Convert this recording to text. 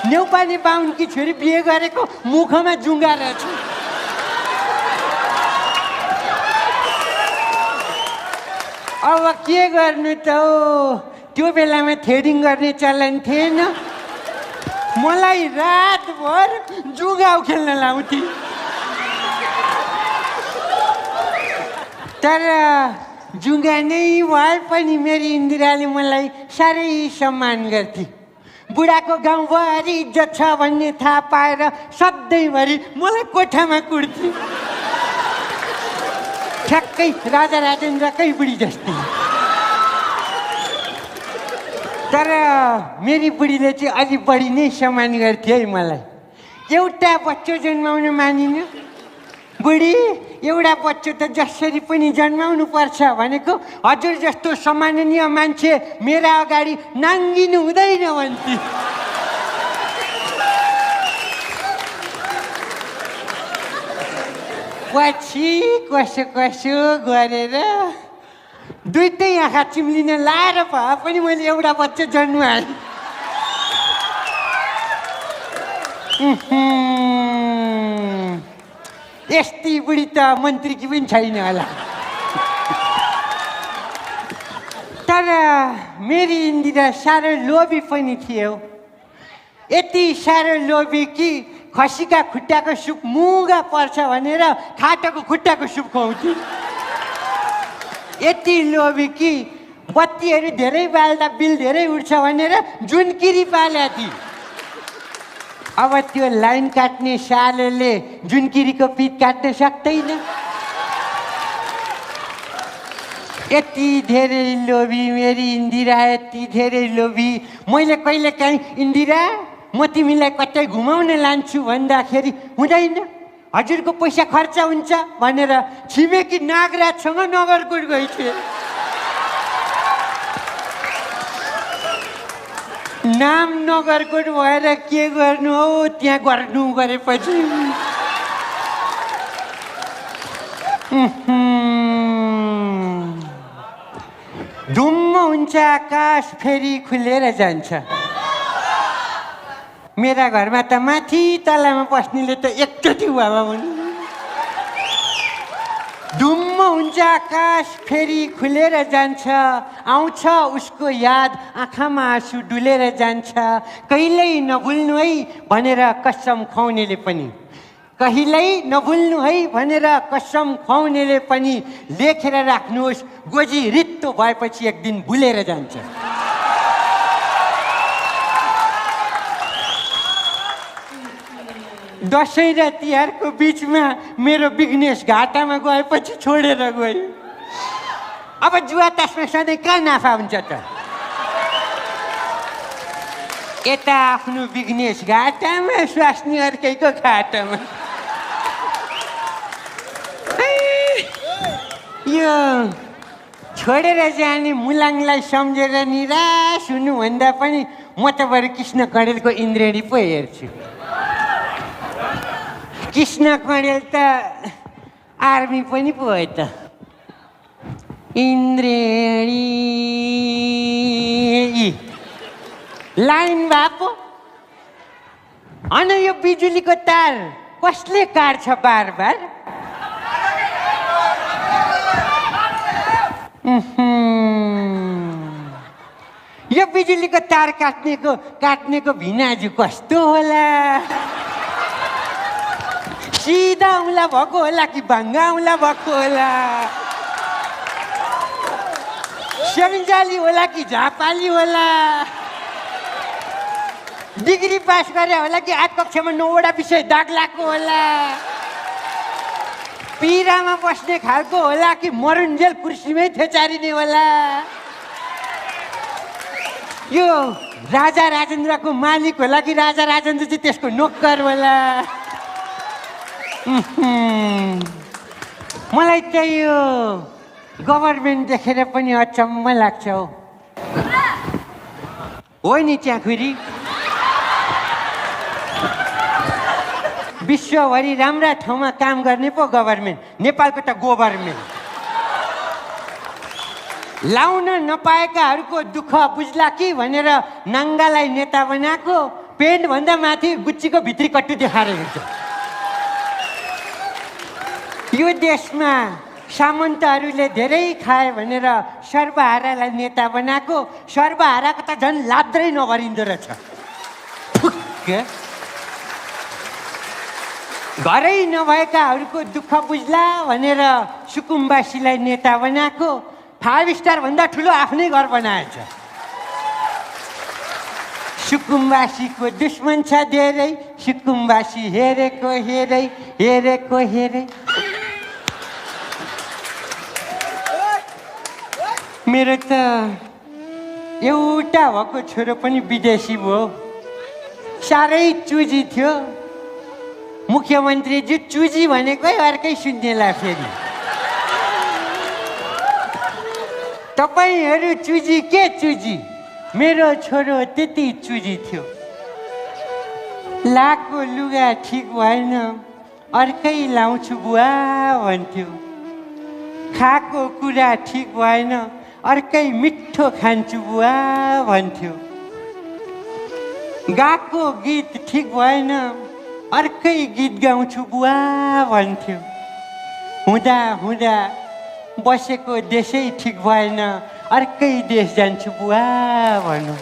नेउपाने बाहुनकी छोरी बिहे गरेको मुखमा जुङ्गा रहेछ। अब के गर्नु त हो, त्यो बेलामा थ्रेडिङ गर्ने चलन थिएन। मलाई रातभर जुगाउ खेल्न लाउँथे। तर जुङ्गा नै भए पनि मेरी इन्दिराले मलाई साह्रै सम्मान गर्थे। बुढाको गाउँभरि इज्जत छ भन्ने थाहा पाएर सधैँभरि मलाई कोठामा कुट्थे। ठ्याक्कै राजा राजेन्द्रकै बुढी जस्तै। तर मेरी बुढीले चाहिँ अलि बढी नै सम्मान गर्थे है मलाई। एउटा बच्चो जन्माउन मानिन। बुढी, एउटा बच्चो त जसरी पनि जन्माउनु पर्छ भनेको हजुर जस्तो सम्माननीय मान्छे मेरा अगाडि नाङ्गिनु हुँदैन भन्थे। पछि कसो कसो गरेर दुईटै आँखा चिम्लिन लाएर भए पनि मैले एउटा बच्चा जन्माएँ। यस्तै बुढी त मन्त्रीकी पनि छैन होला। तर मेरी इन्दिरा साह्रो लोभी पनि थियो। यति साह्रो लोभी कि खसीका खुट्टाको सुप मुगा पर्छ भनेर खाटाको खुट्टाको सुप खुवाउँथे। यति लोभी कि बत्तीहरू धेरै बाल्दा बिल धेरै उठ्छ भनेर जुनकिरी पाल्या थिए। अब त्यो लाइन काट्ने सालोले जुनकिरीको पित काट्न सक्दैन। यति धेरै लोभी मेरी इन्दिरा, यति धेरै लोभी। मैले कहिलेकाहीँ इन्दिरा म तिमीलाई कतै घुमाउन लान्छु भन्दाखेरि हुँदैन, हजुरको पैसा खर्च हुन्छ भनेर छिमेकी नागराजसँग नगरकोट गइ थिए। नाम नगरकोट भएर के गर्नु हो, त्यहाँ गर्नु गरेपछि धुम्म हुन्छ आकाश फेरि खुलेर जान्छ। मेरा घरमा त माथि तलामा बस्नेले त एकचोटि बाबा हुन्। धुम्म हुन्छ आकाश फेरि खुलेर जान्छ, आउँछ उसको याद आँखामा आँसु डुलेर जान्छ। कहिल्यै नभुल्नु है भनेर कसम खुवाउनेले पनि, कहिल्यै नभुल्नु है भनेर कसम खुवाउनेले पनि लेखेर राख्नुहोस्, गोजी रित्तो भएपछि एक दिन भुलेर जान्छ। दसैँ र तिहारको बिचमा मेरो बिजनेस घाटामा गएपछि छोडेर गयो। अब जुवा तासमा सधैँ कहाँ नाफा हुन्छ त? यता आफ्नो बिजनेस घाटामा, स्वास्नी अर्कैको खाटामा। यो छोडेर जाने मुलाङलाई सम्झेर निराश हुनुभन्दा पनि म त बरु कृष्ण कँडेलको इन्द्रेणी पो हेर्छु। कृष्ण कँडेल त आर्मी पनि पो हो त। इन्द्रेणी लाइन भएको अनि यो बिजुलीको तार कसले काट्छ बार बार? यो बिजुलीको तार काट्नेको भिनाजु कस्तो होला? सिधा औँला भएको होला कि भाङ्गा औँला भएको होला? सन्जाली होला कि झापाली होला? डिग्री पास गरे होला कि आठ कक्षामा 9वटा विषय दाग लागेको होला? पिरामा बस्ने खालको होला कि मरुन्जेल कुर्सीमै थेचारिने होला? यो राजा राजेन्द्रको मालिक होला कि राजा राजेन्द्र चाहिँ त्यसको नोकर होला? मलाई त यो गभर्मेन्ट देखेर पनि अचम्म लाग्छ हो नि। च्याखुरी विश्वभरि राम्रा ठाउँमा काम गर्ने पो गभर्मेन्ट, नेपालको त गभर्मेन्ट। लाउन नपाएकाहरूको दुःख बुझ्ला कि भनेर नाङ्गालाई नेता बनाएको, पेन्टभन्दा माथि गुच्चीको भित्री कट्टु देखाएर हिँड्छ। यो देशमा सामन्तहरूले धेरै खाए भनेर सर्वहारालाई नेता बनाएको, सर्वहाराको त झन् लाद्रै नभरिँदो रहेछ। घरै नभएकाहरूको दुःख बुझ्ला भनेर सुकुम्बासीलाई नेता बनाएको, 5 स्टार भन्दा ठुलो आफ्नै घर बनाएछ। सुकुम्बासीको दुश्मन छ धेरै, सुकुम्बासी हेरेको हेरै हेरेको हेरै। मेरो त एउटा भएको छोरो पनि विदेशी भयो, साह्रै चुजी थियो। मुख्यमन्त्रीजी चुजी भनेकै अर्कै सुन्नेला फेरि। तपाईहरू चुजी के चुजी, मेरो छोरो त्यति चुजी थियो। लाएको लुगा ठिक भएन अर्कै लाउँछु बुवा भन्थ्यो, खाएको कुरा ठिक भएन अर्कै मिठो खान्छु बुवा भन्थ्यो, गाएको गीत ठिक भएन अर्कै गीत गाउँछु बुवा भन्थ्यो, हुँदा हुँदा बसेको देशै ठिक भएन अर्कै देश जान्छु बुवा भन्नु।